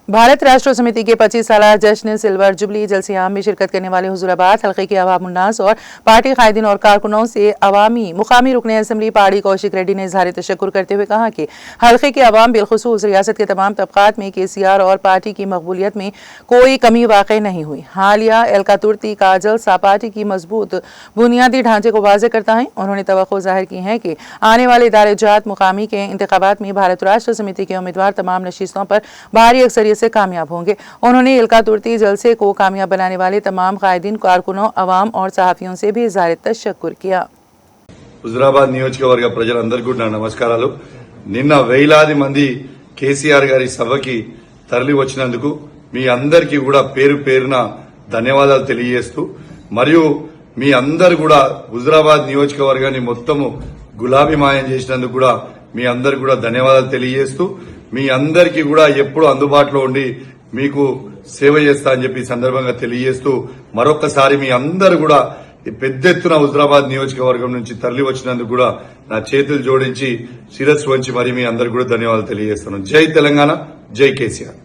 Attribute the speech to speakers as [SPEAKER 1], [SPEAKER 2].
[SPEAKER 1] भारत राष्ट्र समिति के 25 साल जश्न सिल्वर जुबली जलसियाम में शिरकत करने वाले हुजूराबाद हल्के के अवाम उन्नास और पार्टी कायदीन और कारकुनों से अवामी मुकामी रुकने असम्बली पाड़ी कौशिक रेड्डी ने इजहार तशक्कुर करते हुए कहा कि हल्के के अवाम बिलखुसूस रियासत के तमाम तबकात में KCR और पार्टी की मकबूलियत में कोई कमी वाक़ई नहीं हुई। हालिया एलका तुर्ती का जलसा पार्टी की मजबूत बुनियादी ढांचे को वाज़ेह करता है। उन्होंने तवक्को जाहिर की है कि आने वाले इदारे-जात मुकामी के इंतखाबात में भारत राष्ट्र समिति के उम्मीदवार तमाम नशीस्तों पर भारी अक्सरियत से कामयाब होंगे। उन्होंने एलका तुर्ती जलसे को कामयाब बनाने वाले तमाम कायदीन, कारकुनों, अवाम और सहाफियों से भी इजहार तशक्कुर किया।
[SPEAKER 2] హుజురాబాద్ నియోజకవర్గ ప్రజలందరికీ కూడా నమస్కారాలు। నిన్న వేలాది మంది కేసీఆర్ గారి సభకి తరలి వచ్చినందుకు మీ అందరికీ కూడా పేరు పేరున ధన్యవాదాలు తెలియజేస్తూ, మరియు మీ అందరు కూడా హుజురాబాద్ నియోజకవర్గాన్ని మొత్తము గులాబీమయం చేసినందుకు కూడా మీ అందరు కూడా ధన్యవాదాలు తెలియజేస్తూ, మీ అందరికీ కూడా ఎప్పుడు అందుబాటులో ఉండి మీకు సేవ చేస్తా అని చెప్పి సందర్భంగా తెలియజేస్తూ, మరొకసారి మీ అందరు కూడా పెద్ద ఎత్తున హుజురాబాద్ నియోజకవర్గం నుంచి తరలి వచ్చినందుకు కూడా నా చేతులు జోడించి శిరస్సు వంచి మరి మీ అందరు కూడా ధన్యవాదాలు తెలియజేస్తున్నాను। జై తెలంగాణ, జై కేసీఆర్।